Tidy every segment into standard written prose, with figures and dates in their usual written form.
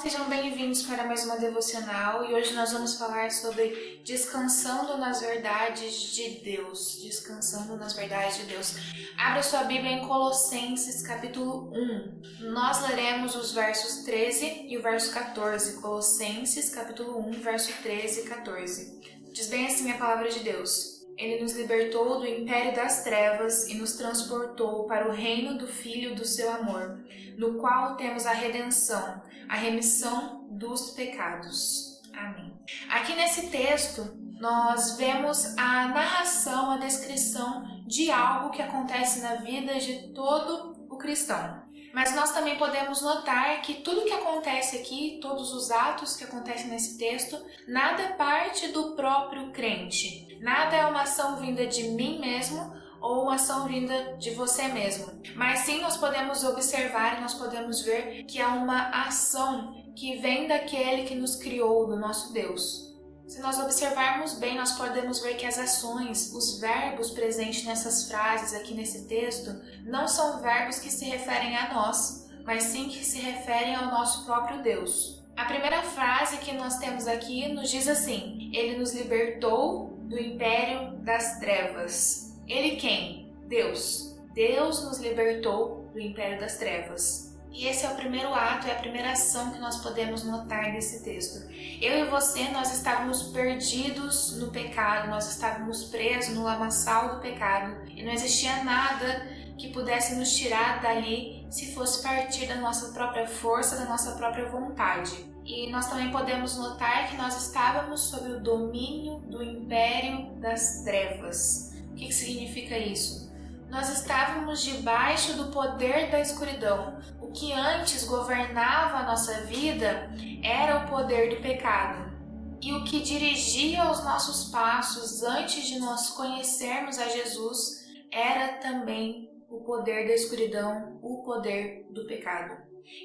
Sejam bem-vindos para mais uma devocional e hoje nós vamos falar sobre descansando nas verdades de Deus. Descansando nas verdades de Deus. Abra sua Bíblia em Colossenses capítulo 1. Nós leremos os versos 13 e o verso 14. Colossenses capítulo 1, verso 13 e 14. Diz bem assim a palavra de Deus. Ele nos libertou do império das trevas e nos transportou para o reino do Filho do seu amor, no qual temos a redenção, a remissão dos pecados. Amém. Aqui nesse texto, nós vemos a narração, a descrição de algo que acontece na vida de todo o cristão. Mas nós também podemos notar que tudo que acontece aqui, todos os atos que acontecem nesse texto, nada parte do próprio crente. Nada é uma ação vinda de mim mesmo ou uma ação vinda de você mesmo. Mas sim, nós podemos observar e nós podemos ver que é uma ação que vem daquele que nos criou, do nosso Deus. Se nós observarmos bem, nós podemos ver que as ações, os verbos presentes nessas frases aqui nesse texto, não são verbos que se referem a nós, mas sim que se referem ao nosso próprio Deus. A primeira frase que nós temos aqui nos diz assim: Ele nos libertou do império das trevas. Ele quem? Deus. Deus nos libertou do império das trevas. E esse é o primeiro ato, é a primeira ação que nós podemos notar nesse texto. Eu e você, nós estávamos perdidos no pecado, nós estávamos presos no lamaçal do pecado e não existia nada que pudesse nos tirar dali se fosse partir da nossa própria força, da nossa própria vontade. E nós também podemos notar que nós estávamos sob o domínio do império das trevas. O que significa isso? Nós estávamos debaixo do poder da escuridão. O que antes governava a nossa vida era o poder do pecado. E o que dirigia os nossos passos antes de nós conhecermos a Jesus era também o poder da escuridão, o poder do pecado.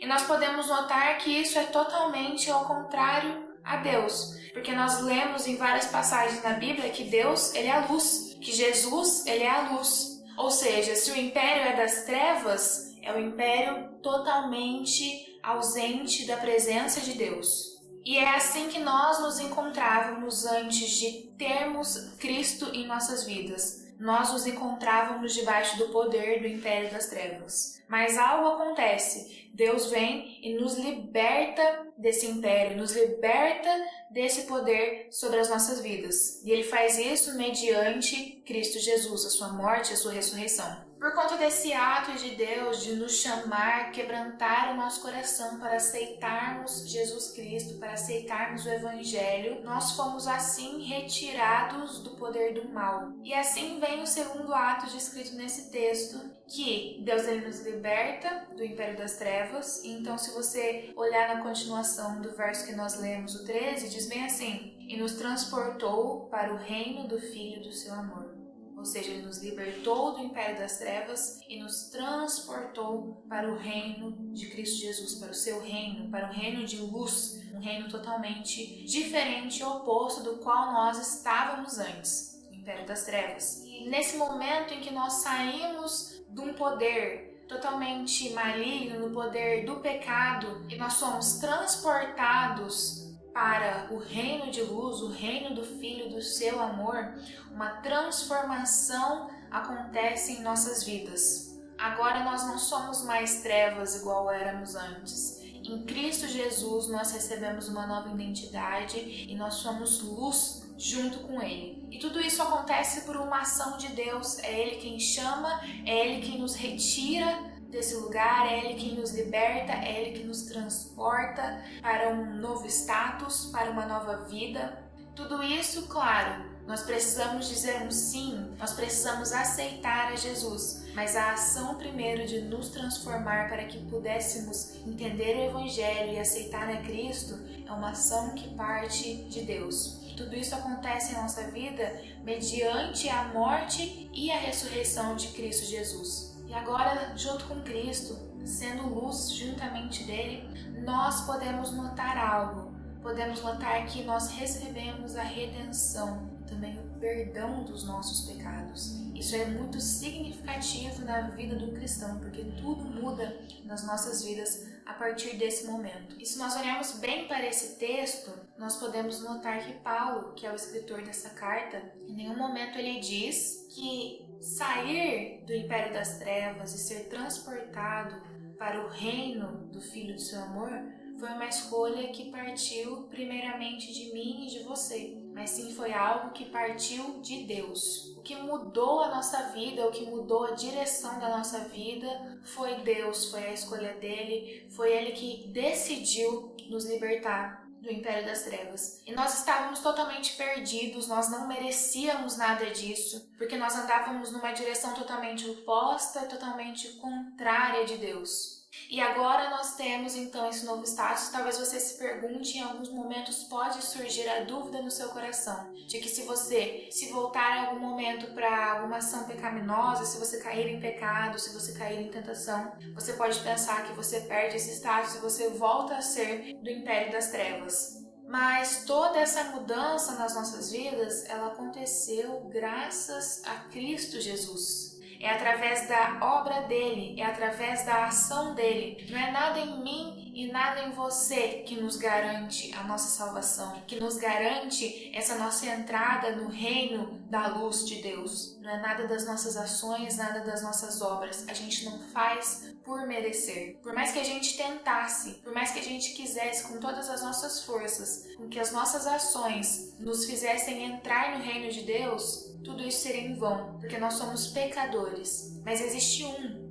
E nós podemos notar que isso é totalmente ao contrário a Deus, porque nós lemos em várias passagens na Bíblia que Deus, ele é a luz, que Jesus, ele é a luz. Ou seja, se o império é das trevas, é o império totalmente ausente da presença de Deus. E é assim que nós nos encontrávamos antes de termos Cristo em nossas vidas. Nós nos encontrávamos debaixo do poder do império das trevas. Mas algo acontece. Deus vem e nos liberta desse império, nos liberta desse poder sobre as nossas vidas. E Ele faz isso mediante Cristo Jesus, a sua morte e a sua ressurreição. Por conta desse ato de Deus de nos chamar, quebrantar o nosso coração para aceitarmos Jesus Cristo, para aceitarmos o Evangelho, nós fomos assim retirados do poder do mal. E assim vem o segundo ato descrito nesse texto, que Deus ele nos liberta do império das trevas. E então, se você olhar na continuação do verso que nós lemos, o 13, diz bem assim: E nos transportou para o reino do Filho do seu amor. Ou seja, Ele nos libertou do império das trevas e nos transportou para o reino de Cristo Jesus, para o seu reino, para o reino de luz, um reino totalmente diferente e oposto do qual nós estávamos antes, o império das trevas. E nesse momento em que nós saímos de um poder totalmente maligno, no poder do pecado, e nós somos transportados para o reino de luz, o reino do Filho do seu amor, uma transformação acontece em nossas vidas. Agora nós não somos mais trevas igual éramos antes. Em Cristo Jesus nós recebemos uma nova identidade e nós somos luz junto com Ele. E tudo isso acontece por uma ação de Deus. É Ele quem chama, é Ele quem nos retira desse lugar, é Ele quem nos liberta, é Ele que nos transporta para um novo status, para uma nova vida. Tudo isso, claro, nós precisamos dizer um sim, nós precisamos aceitar a Jesus, mas a ação primeiro de nos transformar para que pudéssemos entender o Evangelho e aceitar a Cristo é uma ação que parte de Deus. Tudo isso acontece em nossa vida mediante a morte e a ressurreição de Cristo Jesus. E agora, junto com Cristo, sendo luz juntamente dele, nós podemos notar algo. Podemos notar que nós recebemos a redenção, também o perdão dos nossos pecados. Isso é muito significativo na vida do cristão, porque tudo muda nas nossas vidas a partir desse momento. E se nós olharmos bem para esse texto, nós podemos notar que Paulo, que é o escritor dessa carta, em nenhum momento ele diz que sair do império das trevas e ser transportado para o reino do Filho do seu amor foi uma escolha que partiu primeiramente de mim e de você, mas sim foi algo que partiu de Deus. O que mudou a nossa vida, o que mudou a direção da nossa vida foi Deus, foi a escolha dele, foi ele que decidiu nos libertar do império das trevas. E nós estávamos totalmente perdidos, nós não merecíamos nada disso, porque nós andávamos numa direção totalmente oposta, totalmente contrária de Deus. E agora nós temos então esse novo status. Talvez você se pergunte, em alguns momentos pode surgir a dúvida no seu coração, de que se você se voltar em algum momento para alguma ação pecaminosa, se você cair em pecado, se você cair em tentação, você pode pensar que você perde esse status e você volta a ser do império das trevas. Mas toda essa mudança nas nossas vidas, ela aconteceu graças a Cristo Jesus. É através da obra dele, é através da ação dele. Não é nada em mim e nada em você que nos garante a nossa salvação, que nos garante essa nossa entrada no reino da luz de Deus. Não é nada das nossas ações, nada das nossas obras. A gente não faz por merecer. Por mais que a gente tentasse, por mais que a gente quisesse com todas as nossas forças, com que as nossas ações nos fizessem entrar no reino de Deus, tudo isso seria em vão, porque nós somos pecadores. Mas existe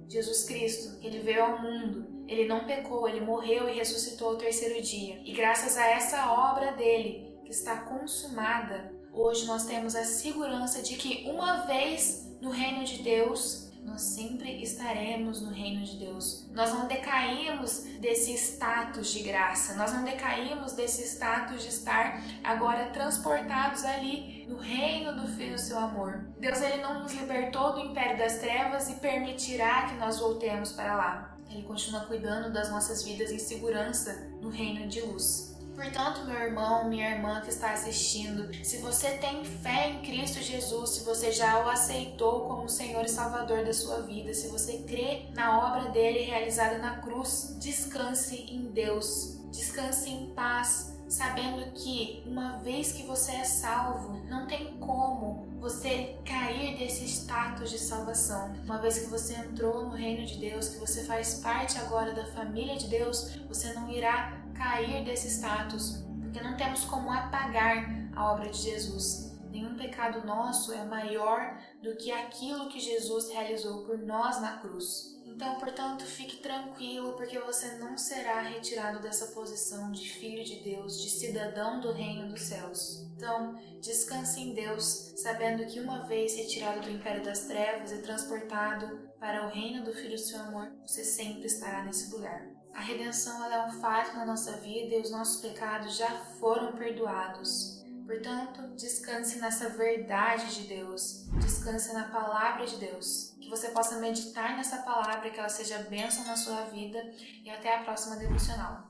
Jesus Cristo, ele veio ao mundo, ele não pecou, ele morreu e ressuscitou ao terceiro dia. E graças a essa obra dele, que está consumada, hoje nós temos a segurança de que uma vez no reino de Deus, nós sempre estaremos no reino de Deus. Nós não decaímos desse status de graça, nós não decaímos desse status de estar agora transportados ali no reino do Filho do seu amor. Deus ele não nos libertou do império das trevas e permitirá que nós voltemos para lá. Ele continua cuidando das nossas vidas em segurança no reino de luz. Portanto, meu irmão, minha irmã que está assistindo, se você tem fé em Cristo Jesus, se você já o aceitou como Senhor e Salvador da sua vida, se você crê na obra dele realizada na cruz, descanse em Deus, descanse em paz, sabendo que uma vez que você é salvo, não tem como você cair desse status de salvação. Uma vez que você entrou no reino de Deus, que você faz parte agora da família de Deus, você não irá cair desse status, porque não temos como apagar a obra de Jesus. Nenhum pecado nosso é maior do que aquilo que Jesus realizou por nós na cruz. Então, portanto, fique tranquilo, porque você não será retirado dessa posição de filho de Deus, de cidadão do reino dos céus. Então, descanse em Deus, sabendo que uma vez retirado do império das trevas e transportado para o reino do Filho do seu amor, você sempre estará nesse lugar. A redenção ela é um fato na nossa vida e os nossos pecados já foram perdoados. Portanto, descanse nessa verdade de Deus, descanse na palavra de Deus. Que você possa meditar nessa palavra, que ela seja bênção na sua vida e até a próxima devocional.